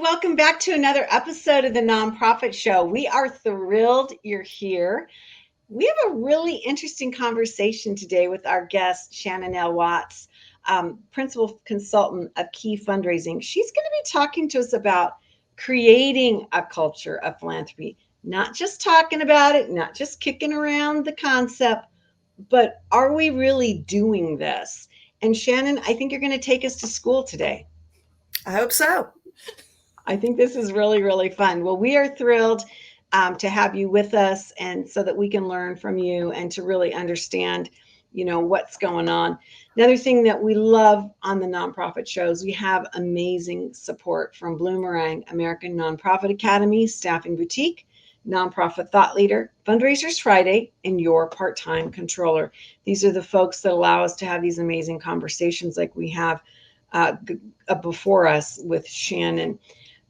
welcome back to another episode of the Nonprofit Show. We are thrilled you're here. We have a really interesting conversation today with our guest, Shannon L. Watts, Principal Consultant of Key Fundraising. She's going to be talking to us about creating a culture of philanthropy, not just talking about it, not just kicking around the concept, but are we really doing this? And Shannon, I think you're going to take us to school today. I hope so. I think this is really, really fun. Well, we are thrilled to have you with us, and so that we can learn from you and to really understand, what's going on. Another thing that we love on the nonprofit shows, we have amazing support from Bloomerang, American Nonprofit Academy, Staffing Boutique, Nonprofit Thought Leader, Fundraisers Friday, and Your Part-Time Controller. These are the folks that allow us to have these amazing conversations like we have before us with Shannon.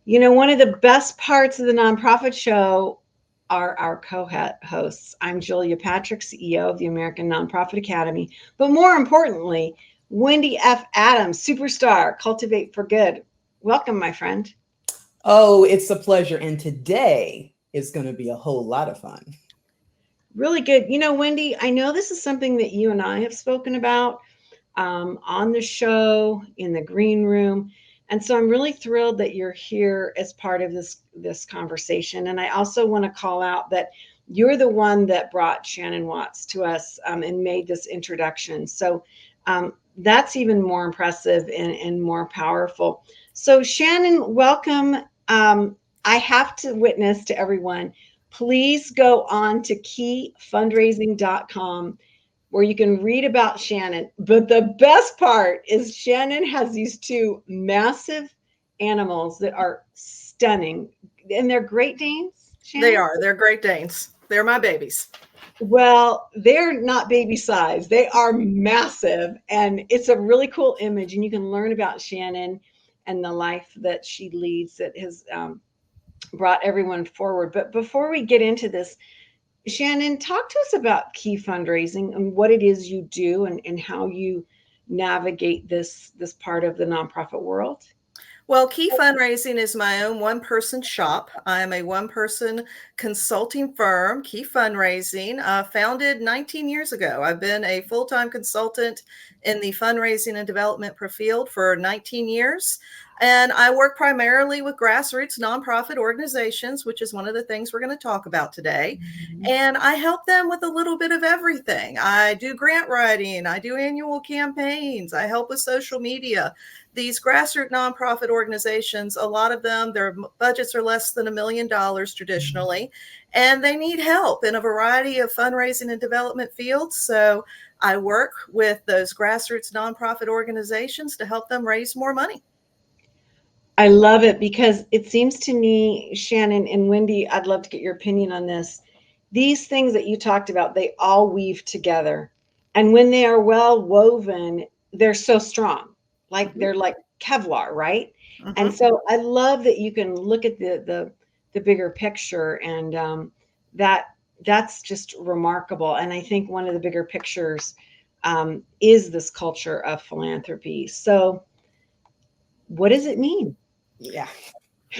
One of the best parts of the nonprofit show are our co-hosts. I'm Julia Patrick, CEO of the American Nonprofit Academy, but more importantly, Wendy F. Adams, superstar, Cultivate for Good. Welcome, my friend. Oh, it's a pleasure. And today is going to be a whole lot of fun. Really good. Wendy, I know this is something that you and I have spoken about on the show, in the green room. And so I'm really thrilled that you're here as part of this conversation. And I also want to call out that you're the one that brought Shannon Watts to us and made this introduction. So that's even more impressive and more powerful. So Shannon, welcome. I have to witness to everyone, please go on to keyfundraising.com where you can read about Shannon. But the best part is Shannon has these two massive animals that are stunning. And they're Great Danes, Shannon? They are. They're Great Danes. They're my babies. Well, they're not baby size. They are massive. And it's a really cool image. And you can learn about Shannon and the life that she leads that has brought everyone forward. But before we get into this, Shannon, talk to us about Key Fundraising and what it is you do and how you navigate this part of the nonprofit world. Well, Key Fundraising is my own one-person shop. I'm a one-person consulting firm, Key Fundraising, founded 19 years ago. I've been a full-time consultant in the fundraising and development field for 19 years. And I work primarily with grassroots nonprofit organizations, which is one of the things we're going to talk about today. Mm-hmm. And I help them with a little bit of everything. I do grant writing. I do annual campaigns. I help with social media. These grassroots nonprofit organizations, a lot of them, their budgets are less than $1 million traditionally, and they need help in a variety of fundraising and development fields. So I work with those grassroots nonprofit organizations to help them raise more money. I love it because it seems to me, Shannon and Wendy, I'd love to get your opinion on this. These things that you talked about, they all weave together. And when they are well woven, they're so strong. Like mm-hmm. They're like Kevlar, right? Mm-hmm. And so I love that you can look at the bigger picture, and that's just remarkable. And I think one of the bigger pictures is this culture of philanthropy. So what does it mean? Yeah.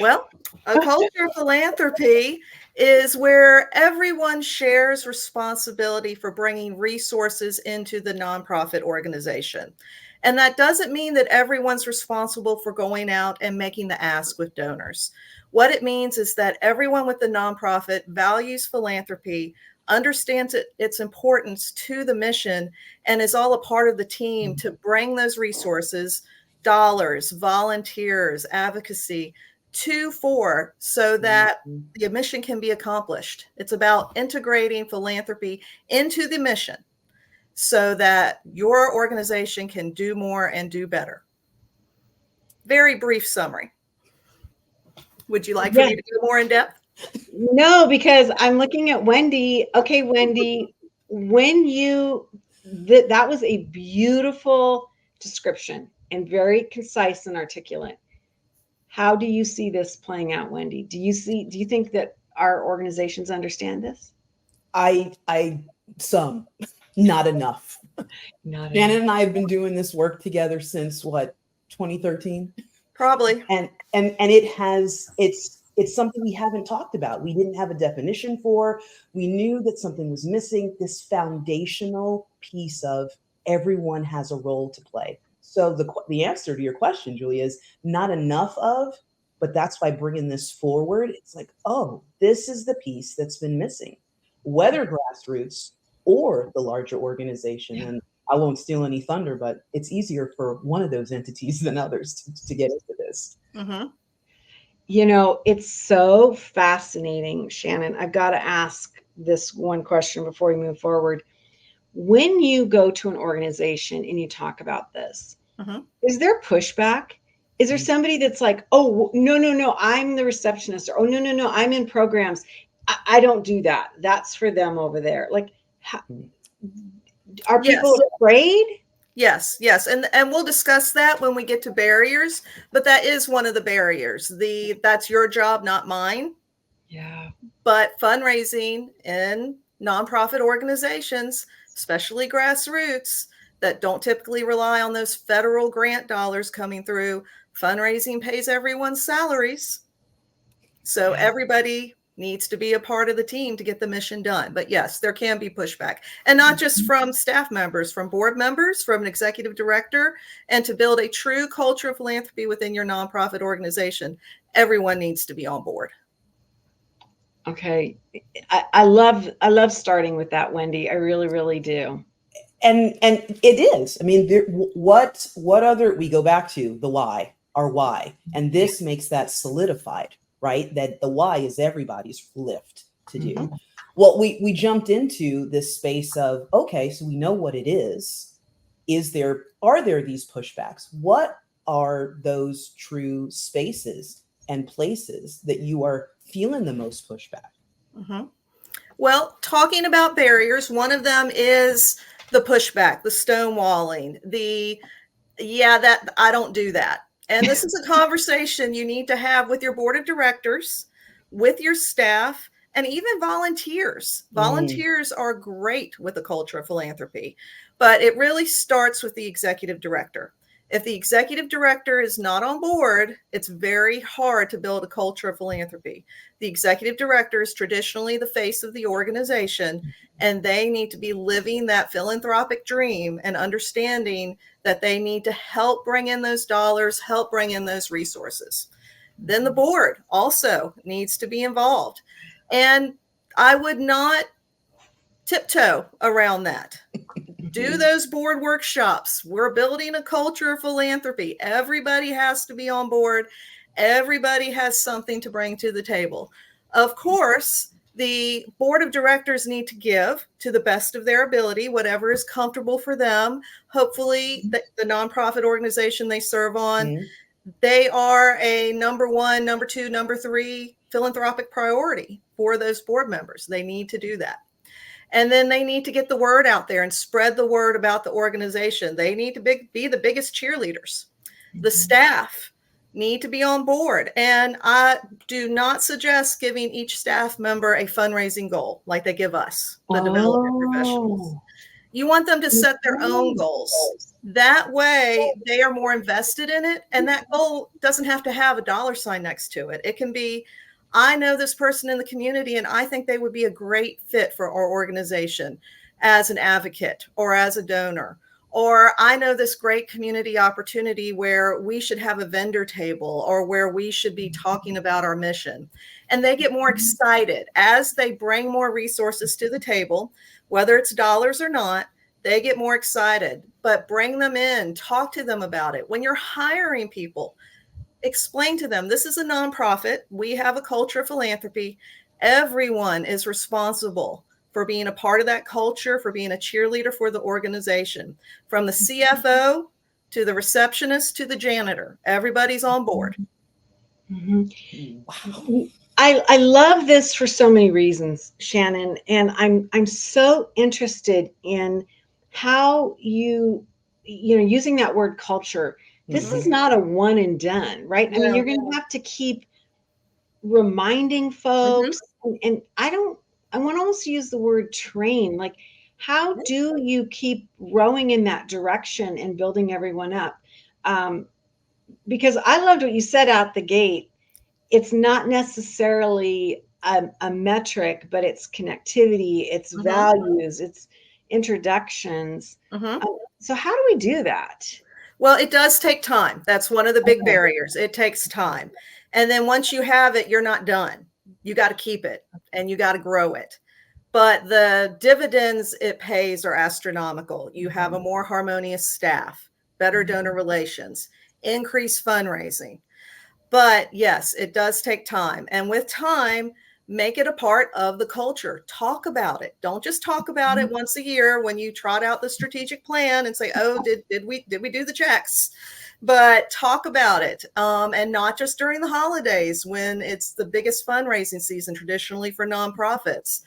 Well, a culture of philanthropy is where everyone shares responsibility for bringing resources into the nonprofit organization. And that doesn't mean that everyone's responsible for going out and making the ask with donors. What it means is that everyone with the nonprofit values philanthropy, understands its importance to the mission, and is all a part of the team to bring those resources, dollars, volunteers, advocacy, so that the mission can be accomplished. It's about integrating philanthropy into the mission so that your organization can do more and do better. Very brief summary. Would you like for me to go more in depth? No, because I'm looking at Wendy. Okay, Wendy, when that was a beautiful description and very concise and articulate. How do you see this playing out, Wendy? Do you think that our organizations understand this? Some, not enough. Shannon and I have been doing this work together since 2013? Probably. And it's something we haven't talked about. We didn't have a definition for. We knew that something was missing, this foundational piece of everyone has a role to play. So the answer to your question, Julia, is not enough of, but that's why bringing this forward, it's like, oh, this is the piece that's been missing, whether grassroots or the larger organization. And I won't steal any thunder, but it's easier for one of those entities than others to get into this. Mm-hmm. You know, it's so fascinating, Shannon. I've got to ask this one question before we move forward. When you go to an organization and you talk about this, is there pushback? Is there somebody that's like, oh, no, I'm the receptionist, or oh, no, I'm in programs. I don't do that. That's for them over there. Like, are people afraid? Yes. And we'll discuss that when we get to barriers, but that is one of the barriers. That's your job, not mine. Yeah. But fundraising in nonprofit organizations, especially grassroots, that don't typically rely on those federal grant dollars coming through, fundraising pays everyone's salaries. So everybody needs to be a part of the team to get the mission done. But yes, there can be pushback, and not just from staff members, from board members, from an executive director. And to build a true culture of philanthropy within your nonprofit organization, everyone needs to be on board. Okay. I love starting with that, Wendy. I really, really do. And it is. I mean, what other, we go back to the why, our why, and this makes that solidified, right? That the why is everybody's lift to do. Mm-hmm. Well, we jumped into this space of, okay, so we know what it is. Are there these pushbacks? What are those true spaces and places that you are feeling the most pushback? Mm-hmm. Well, talking about barriers, one of them is the pushback, the stonewalling, that I don't do that. And this is a conversation you need to have with your board of directors, with your staff, and even volunteers. Volunteers are great with the culture of philanthropy, but it really starts with the executive director. If the executive director is not on board, it's very hard to build a culture of philanthropy. The executive director is traditionally the face of the organization, and they need to be living that philanthropic dream and understanding that they need to help bring in those dollars, help bring in those resources. Then the board also needs to be involved. And I would not tiptoe around that. Do those board workshops. We're building a culture of philanthropy. Everybody has to be on board. Everybody has something to bring to the table. Of course, the board of directors need to give to the best of their ability, whatever is comfortable for them. Hopefully, the nonprofit organization they serve on, they are a number one, number two, number three philanthropic priority for those board members. They need to do that. And then they need to get the word out there and spread the word about the organization. They need to be the biggest cheerleaders. The staff need to be on board. And I do not suggest giving each staff member a fundraising goal like they give us, the development professionals. You want them to set their own goals. That way they are more invested in it. And that goal doesn't have to have a dollar sign next to it. It can be, I know this person in the community and I think they would be a great fit for our organization as an advocate or as a donor. Or I know this great community opportunity where we should have a vendor table or where we should be talking about our mission. And they get more excited as they bring more resources to the table, whether it's dollars or not, they get more excited. But bring them in, talk to them about it. When you're hiring people, explain to them, this is a nonprofit. We have a culture of philanthropy. Everyone is responsible for being a part of that culture, for being a cheerleader for the organization. From the CFO to the receptionist to the janitor, everybody's on board. Wow. I love this for so many reasons, Shannon, and I'm so interested in how using that word culture. This is not a one and done, right? I mean, you're going to have to keep reminding folks, and I want to almost use the word train. Like, how do you keep rowing in that direction and building everyone up? because I loved what you said out the gate. It's not necessarily a metric, but it's connectivity, it's values, it's introductions. So how do we do that? Well, it does take time. That's one of the big barriers. It takes time. And then once you have it, you're not done. You got to keep it and you got to grow it. But the dividends it pays are astronomical. You have a more harmonious staff, better donor relations, increased fundraising. But yes, it does take time. And with time, make it a part of the culture. Talk about it. Don't just talk about it once a year when you trot out the strategic plan and say, "Oh, did we do the checks?" But talk about it, and not just during the holidays when it's the biggest fundraising season traditionally for nonprofits.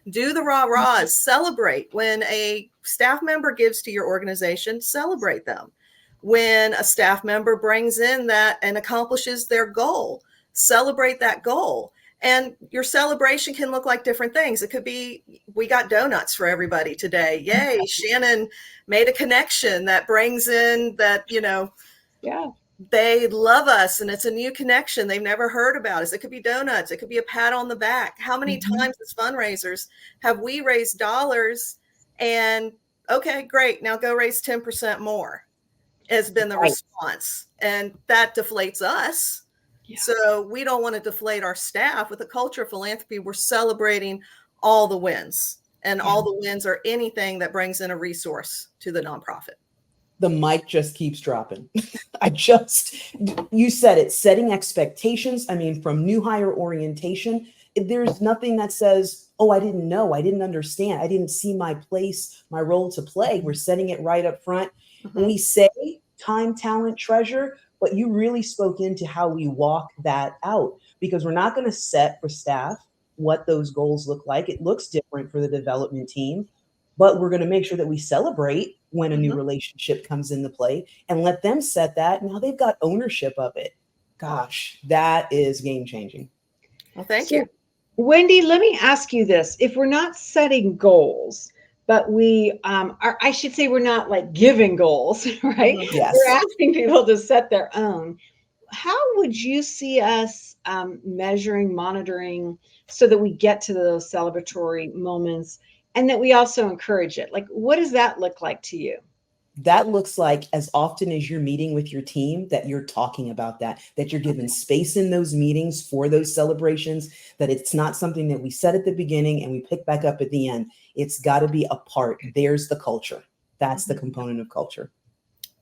Do the rah-rahs. Celebrate when a staff member gives to your organization. Celebrate them. When a staff member brings in that and accomplishes their goal, celebrate that goal. And your celebration can look like different things. It could be, we got donuts for everybody today. Yay, Shannon made a connection that brings in that, Yeah. They love us and it's a new connection. They've never heard about us. It could be donuts. It could be a pat on the back. How many times as fundraisers have we raised dollars and, okay, great, now go raise 10% more, has been the response. And that deflates us. Yeah. So we don't want to deflate our staff. With a culture of philanthropy, we're celebrating all the wins, and all the wins are anything that brings in a resource to the nonprofit. The mic just keeps dropping. You said it, setting expectations. I mean, from new hire orientation, there's nothing that says, oh, I didn't know, I didn't understand, I didn't see my place, my role to play. We're setting it right up front. When we say time, talent, treasure, but you really spoke into how we walk that out, because we're not going to set for staff what those goals look like. It looks different for the development team, but we're going to make sure that we celebrate when a new relationship comes into play and let them set that. Now they've got ownership of it. Gosh, that is game changing. Well, thank you. Wendy, let me ask you this. If we're not setting goals, but we I should say we're not like giving goals, right? Yes. We're asking people to set their own. How would you see us measuring, monitoring, so that we get to those celebratory moments and that we also encourage it? Like, what does that look like to you? That looks like as often as you're meeting with your team, that you're talking about that you're given space in those meetings for those celebrations, that it's not something that we set at the beginning and we pick back up at the end. It's got to be a part. There's the culture. That's the component of culture.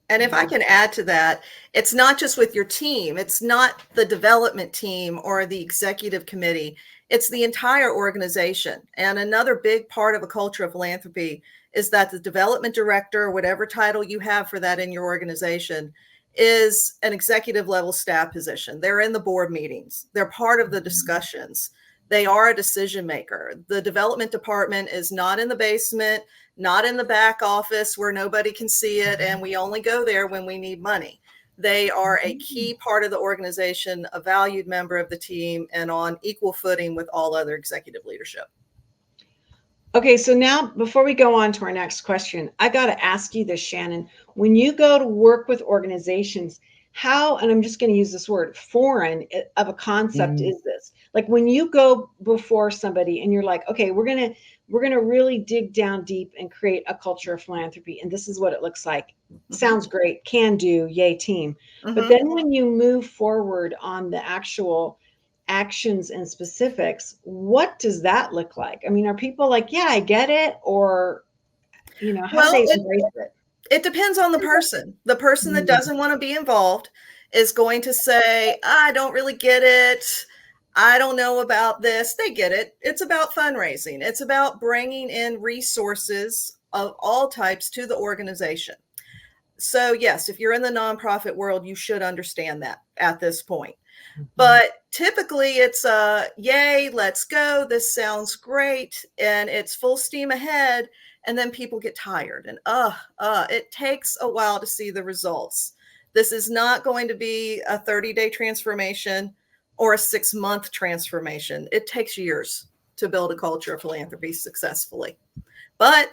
And if I can add to that, it's not just with your team. It's not the development team or the executive committee. It's the entire organization. And another big part of a culture of philanthropy is that the development director, whatever title you have for that in your organization, is an executive level staff position. They're in the board meetings. They're part of the discussions. They are a decision maker. The development department is not in the basement, not in the back office where nobody can see it, and we only go there when we need money. They are a key part of the organization, a valued member of the team, and on equal footing with all other executive leadership. Okay, so now before we go on to our next question, I got to ask you this, Shannon. When you go to work with organizations, how, and I'm just going to use this word, foreign of a concept is this? Like when you go before somebody and you're like, okay, we're going to really dig down deep and create a culture of philanthropy, and this is what it looks like. Sounds great, can do, yay team. But then when you move forward on the actual actions and specifics, what does that look like? I mean, are people like, yeah, I get it, or how do they embrace it? It depends on the person. The person that doesn't want to be involved is going to say, I don't really get it, I don't know about this. They get it. It's about fundraising. It's about bringing in resources of all types to the organization. So yes, if you're in the nonprofit world, you should understand that at this point. But typically it's yay, let's go, this sounds great, and it's full steam ahead, and then people get tired and it takes a while to see the results. This is not going to be a 30-day transformation or a 6-month transformation. It takes years to build a culture of philanthropy successfully. But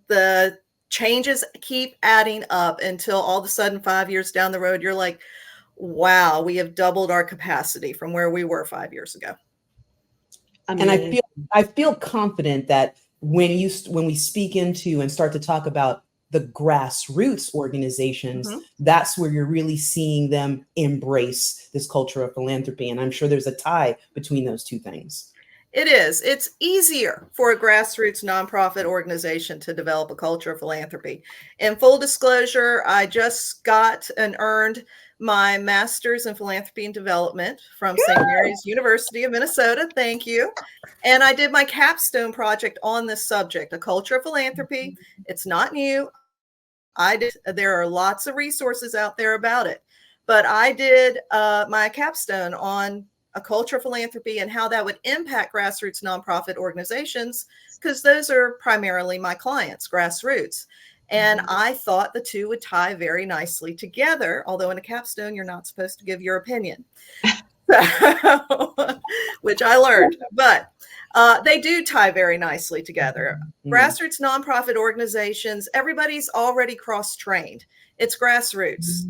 the changes keep adding up until all of a sudden 5 years down the road, you're like, wow, we have doubled our capacity from where we were 5 years ago. And Amazing. I feel confident that when we speak into and start to talk about the grassroots organizations, that's where you're really seeing them embrace this culture of philanthropy. And I'm sure there's a tie between those two things. It is. It's easier for a grassroots nonprofit organization to develop a culture of philanthropy. In full disclosure, I just got and earned my master's in philanthropy and development from St. Mary's University of Minnesota. Thank you. And I did my capstone project on this subject, a culture of philanthropy. It's not new. There are lots of resources out there about it, but I did my capstone on a culture of philanthropy and how that would impact grassroots nonprofit organizations, because those are primarily my clients, grassroots. And I thought the two would tie very nicely together, although in a capstone, you're not supposed to give your opinion, which I learned, but they do tie very nicely together. Grassroots nonprofit organizations, everybody's already cross-trained. It's grassroots.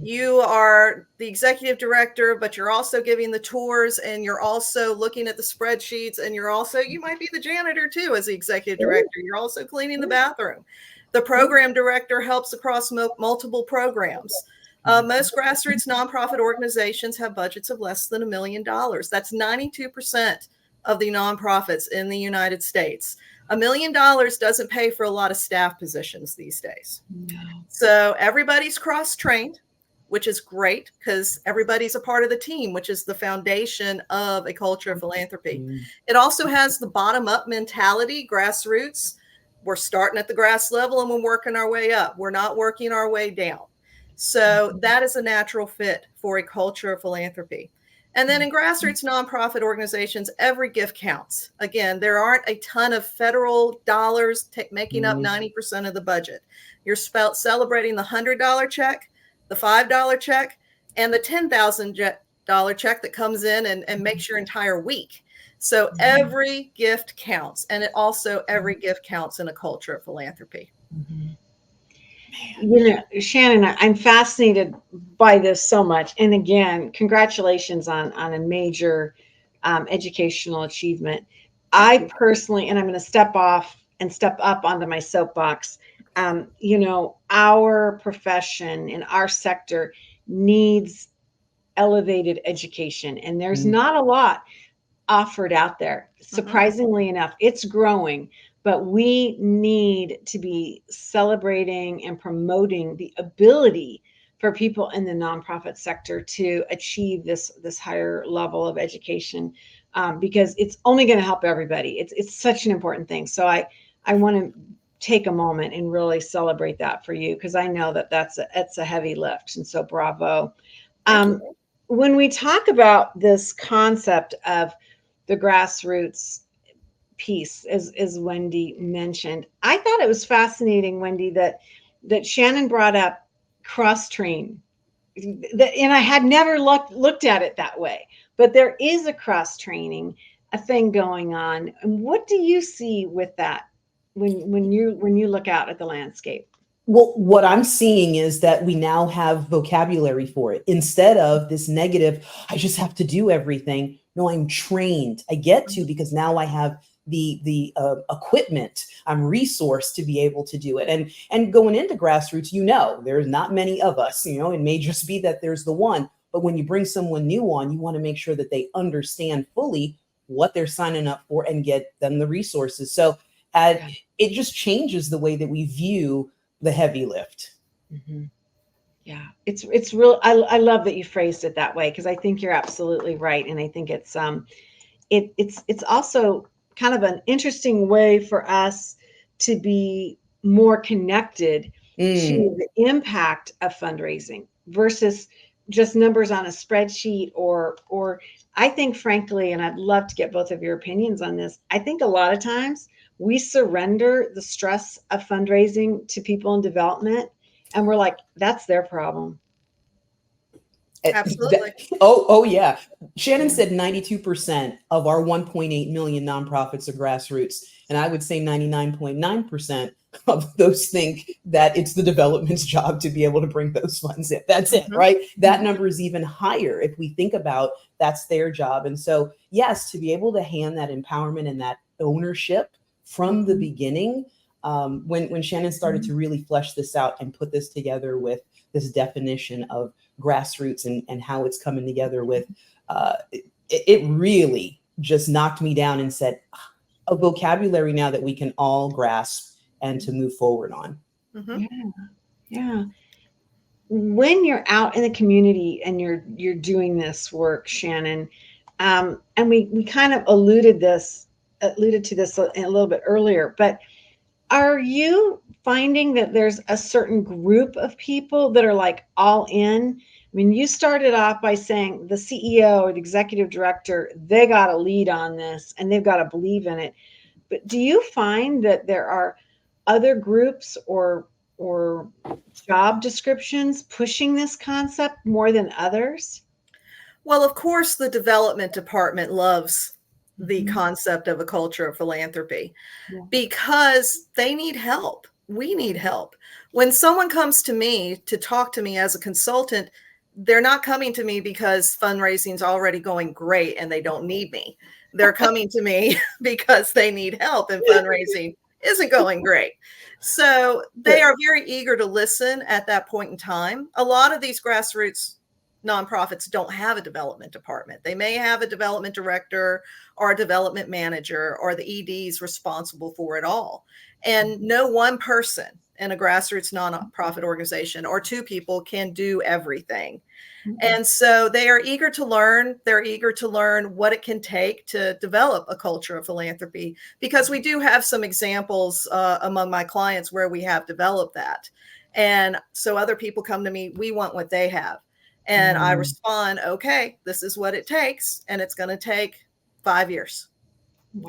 You are the executive director, but you're also giving the tours, and you're also looking at the spreadsheets, and you might be the janitor too as the executive director. You're also cleaning the bathroom. The program director helps across multiple programs. Most grassroots nonprofit organizations have budgets of less than $1 million. That's 92% of the nonprofits in the United States. $1 million doesn't pay for a lot of staff positions these days. No. So everybody's cross-trained, which is great because everybody's a part of the team, which is the foundation of a culture of philanthropy. It also has the bottom-up mentality, grassroots. We're starting at the grass level and we're working our way up. We're not working our way down. So that is a natural fit for a culture of philanthropy. And then in grassroots nonprofit organizations, every gift counts. Again, there aren't a ton of federal dollars making up 90% of the budget. You're celebrating the $100 check, the $5 check, and the $10,000 check that comes in and makes your entire week. So every gift counts. And every gift counts in a culture of philanthropy. You know, Shannon, I'm fascinated by this so much. And again, congratulations on a major educational achievement. I personally, and I'm going to step off and step up onto my soapbox. You know, our profession in our sector needs elevated education, and there's not a lot offered out there. Surprisingly enough, it's growing. But we need to be celebrating and promoting the ability for people in the nonprofit sector to achieve this higher level of education, because it's only going to help everybody. It's such an important thing. So I want to take a moment and really celebrate that for you, because I know it's a heavy lift. And so bravo. When we talk about this concept of the grassroots piece, as Wendy mentioned, I thought it was fascinating, Wendy, that Shannon brought up cross-train, and I had never looked at it that way, but there is a cross-training, a thing going on. And what do you see with that when you look out at the landscape? Well, what I'm seeing is that we now have vocabulary for it. Instead of this negative, I just have to do everything. No, I'm trained. I get to, because now I have the equipment, I'm resourced to be able to do it. And going into grassroots, there's not many of us, it may just be that there's the one, but when you bring someone new on, you want to make sure that they understand fully what they're signing up for and get them the resources. So it just changes the way that we view the heavy lift. Yeah, it's real. I love that you phrased it that way, because I think you're absolutely right. And I think it's also kind of an interesting way for us to be more connected to the impact of fundraising versus just numbers on a spreadsheet, or I think, frankly, and I'd love to get both of your opinions on this, I think a lot of times we surrender the stress of fundraising to people in development, and we're like, that's their problem. Absolutely. Oh yeah. Shannon said 92% of our 1.8 million nonprofits are grassroots. And I would say 99.9% of those think that it's the development's job to be able to bring those funds in. That's it, Mhm. right? That number is even higher if we think about that's their job. And so, yes, to be able to hand that empowerment and that ownership from the beginning, when Shannon started to really flesh this out and put this together with this definition of grassroots and how it's coming together with, it really just knocked me down and said, a vocabulary now that we can all grasp and to move forward on. Mhm. Yeah. Yeah. When you're out in the community and you're doing this work, Shannon, and we kind of alluded to this a little bit earlier, but are you finding that there's a certain group of people that are like all in? I mean, you started off by saying the CEO or the executive director, they got to lead on this and they've got to believe in it. But do you find that there are other groups or job descriptions pushing this concept more than others? Well, of course, the development department loves the Mhm. concept of a culture of philanthropy Yeah. because they need help. We need help. When someone comes to me to talk to me as a consultant, they're not coming to me because fundraising is already going great and they don't need me. They're coming to me because they need help and fundraising isn't going great. So they are very eager to listen at that point in time. A lot of these grassroots nonprofits don't have a development department. They may have a development director or a development manager or the EDs responsible for it all. And no one person in a grassroots nonprofit organization or two people can do everything. And so they are eager to learn. They're eager to learn what it can take to develop a culture of philanthropy, because we do have some examples among my clients where we have developed that. And so other people come to me, we want what they have. And I respond, okay, this is what it takes. And it's going to take 5 years.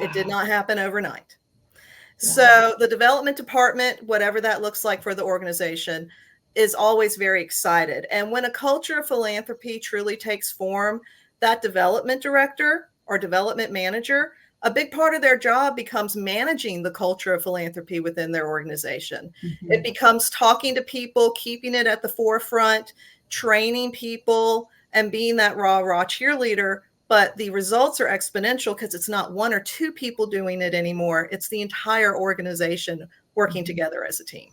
It did Wow. not happen overnight. Wow. So the development department, whatever that looks like for the organization, is always very excited. And when a culture of philanthropy truly takes form, that development director or development manager, a big part of their job becomes managing the culture of philanthropy within their organization. It becomes talking to people, keeping it at the forefront, training people, and being that rah cheerleader. But the results are exponential because it's not one or two people doing it anymore. It's the entire organization working together as a team.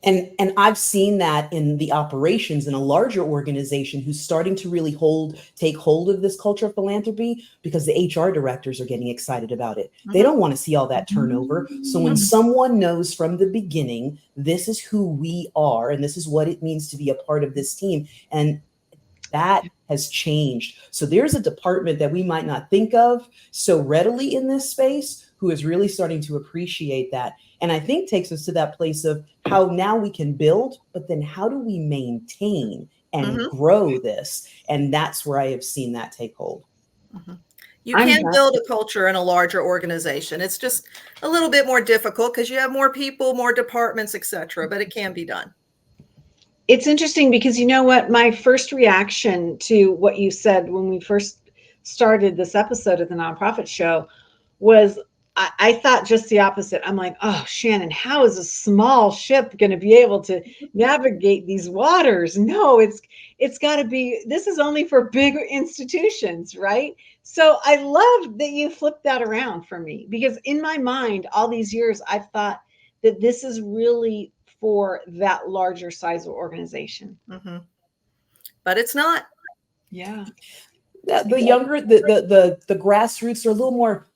And I've seen that in the operations in a larger organization who's starting to really take hold of this culture of philanthropy because the HR directors are getting excited about it. They don't want to see all that turnover. So when someone knows from the beginning, this is who we are and this is what it means to be a part of this team, and that has changed. So there's a department that we might not think of so readily in this space who is really starting to appreciate that. And I think takes us to that place of how now we can build, but then how do we maintain and grow this? And that's where I have seen that take hold. You can build a culture in a larger organization. It's just a little bit more difficult because you have more people, more departments, etc. But it can be done. It's interesting because you know what? My first reaction to what you said when we first started this episode of the Nonprofit Show was I thought just the opposite. I'm like, oh, Shannon, how is a small ship going to be able to navigate these waters? No, it's got to be, this is only for bigger institutions, right? So I love that you flipped that around for me, because in my mind, all these years, I've thought that this is really for that larger size of organization. But it's not. Yeah. The younger, the grassroots are a little more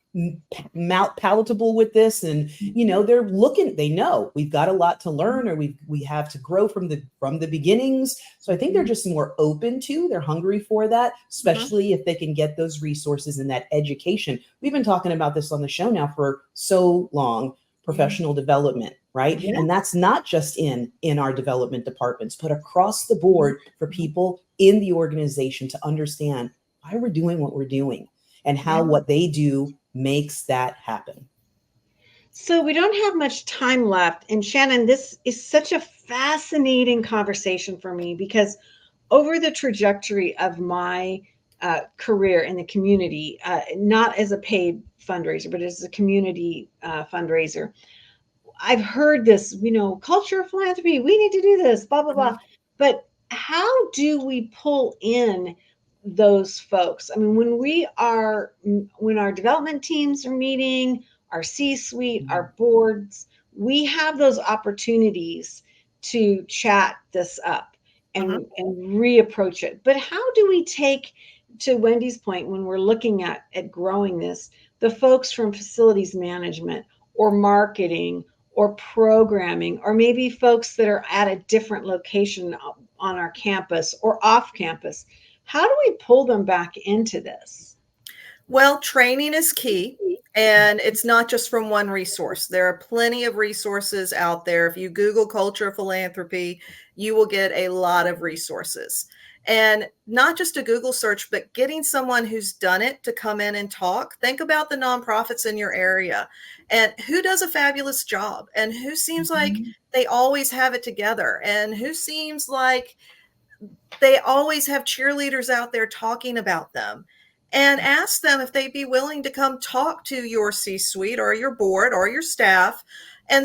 palatable with this, and they're looking, they know we've got a lot to learn, or we have to grow from the beginnings. So I think they're just more open to, they're hungry for that, especially if they can get those resources and that education. We've been talking about this on the show now for so long, professional development, right? Yeah. And that's not just in our development departments, but across the board for people in the organization to understand why we're doing what we're doing and how what they do makes that happen. So we don't have much time left. And Shannon, this is such a fascinating conversation for me, because over the trajectory of my career in the community, not as a paid fundraiser, but as a community fundraiser, I've heard this, culture of philanthropy, we need to do this, blah, blah, blah. But how do we pull in those folks? I mean, when our development teams are meeting, our C-suite, our boards, we have those opportunities to chat this up and reapproach it. But how do we take, to Wendy's point, when we're looking at growing this, the folks from facilities management or marketing or programming, or maybe folks that are at a different location on our campus or off campus? How do we pull them back into this? Well, training is key, and it's not just from one resource. There are plenty of resources out there. If you Google culture of philanthropy, you will get a lot of resources. And not just a Google search, but getting someone who's done it to come in and talk. Think about the nonprofits in your area and who does a fabulous job and who seems like they always have it together and who seems like they always have cheerleaders out there talking about them. And ask them if they'd be willing to come talk to your C-suite or your board or your staff. And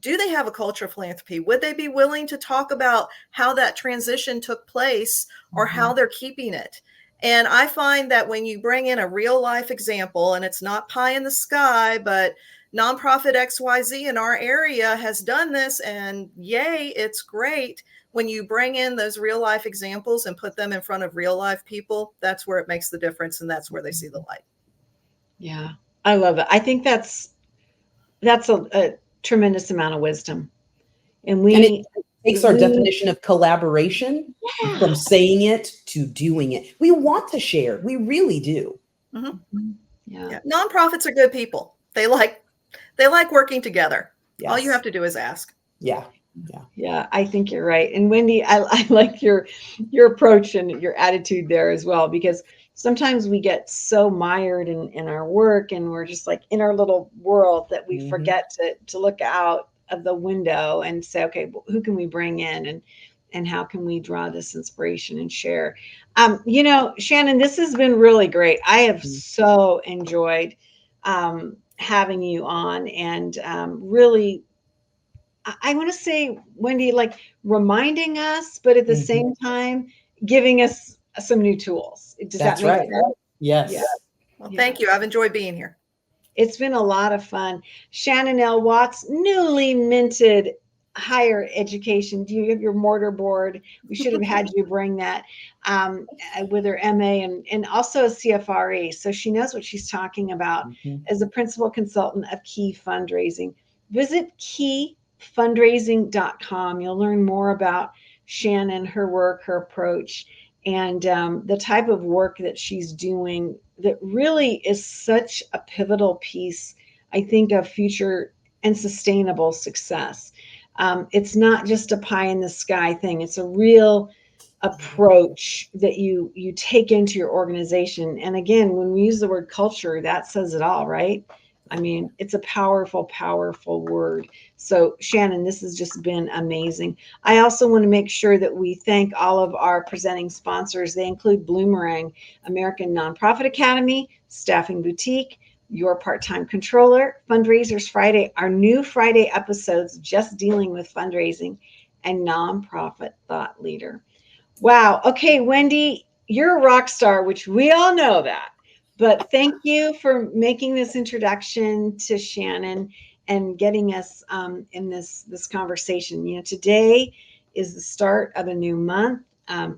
do they have a culture of philanthropy? Would they be willing to talk about how that transition took place or how they're keeping it? And I find that when you bring in a real life example, and it's not pie in the sky, but nonprofit XYZ in our area has done this, and yay, it's great. When you bring in those real life examples and put them in front of real life people, that's where it makes the difference, and that's where they see the light. Yeah, I love it. I think that's a tremendous amount of wisdom. And it takes our definition of collaboration from saying it to doing it. We want to share. We really do. Yeah. Nonprofits are good people. They like working together. Yes. All you have to do is ask. Yeah, I think you're right. And Wendy, I like your approach and your attitude there as well, because sometimes we get so mired in our work and we're just like in our little world that we forget to look out of the window and say, okay, who can we bring in and how can we draw this inspiration and share? Shannon, this has been really great. I have so enjoyed having you on, and really, I want to say, Wendy, like reminding us, but at the same time, giving us some new tools. Does that make sense? Yes. Yeah. Well, thank you. I've enjoyed being here. It's been a lot of fun. Shannon L. Watts, newly minted higher education. Do you have your mortar board? We should have had you bring that with her MA and also a CFRE. So she knows what she's talking about as a principal consultant of Key Fundraising. Visit keyfundraising.com. You'll learn more about Shannon, her work, her approach, and the type of work that she's doing that really is such a pivotal piece, I think, of future and sustainable success. It's not just a pie in the sky thing. It's a real approach that you take into your organization. And again, when we use the word culture, that says it all, right? I mean, it's a powerful, powerful word. So Shannon, this has just been amazing. I also want to make sure that we thank all of our presenting sponsors. They include Bloomerang, American Nonprofit Academy, Staffing Boutique, Your Part-Time Controller, Fundraisers Friday, our new Friday episodes just dealing with fundraising, and Nonprofit Thought Leader. Wow. Okay, Wendy, you're a rock star, which we all know that. But thank you for making this introduction to Shannon and getting us in this conversation. Today is the start of a new month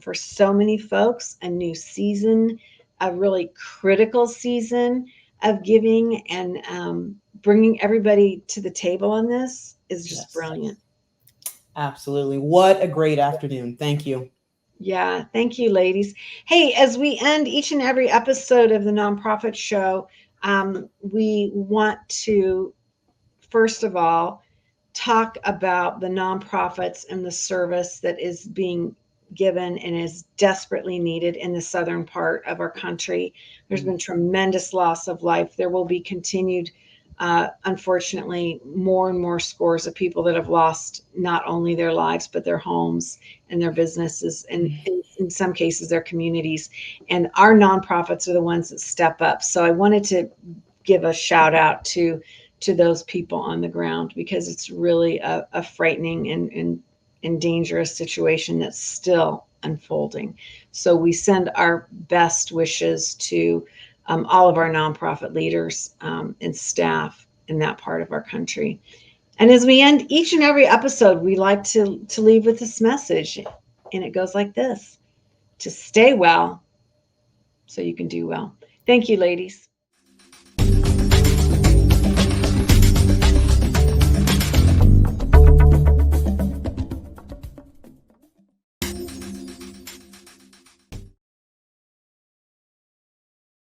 for so many folks, a new season, a really critical season of giving, and bringing everybody to the table on this is just brilliant. Absolutely. What a great afternoon. Thank you. Yeah, thank you, ladies. Hey, as we end each and every episode of the Nonprofit Show, we want to, first of all, talk about the nonprofits and the service that is being given and is desperately needed in the southern part of our country. There's been tremendous loss of life. There will be continued, unfortunately, more and more scores of people that have lost not only their lives, but their homes and their businesses, and in some cases, their communities. And our nonprofits are the ones that step up. So I wanted to give a shout out to to those people on the ground, because it's really a frightening and dangerous situation that's still unfolding. So we send our best wishes to all of our nonprofit leaders and staff in that part of our country. And as we end each and every episode, we like to leave with this message. And it goes like this: to stay well so you can do well. Thank you, ladies.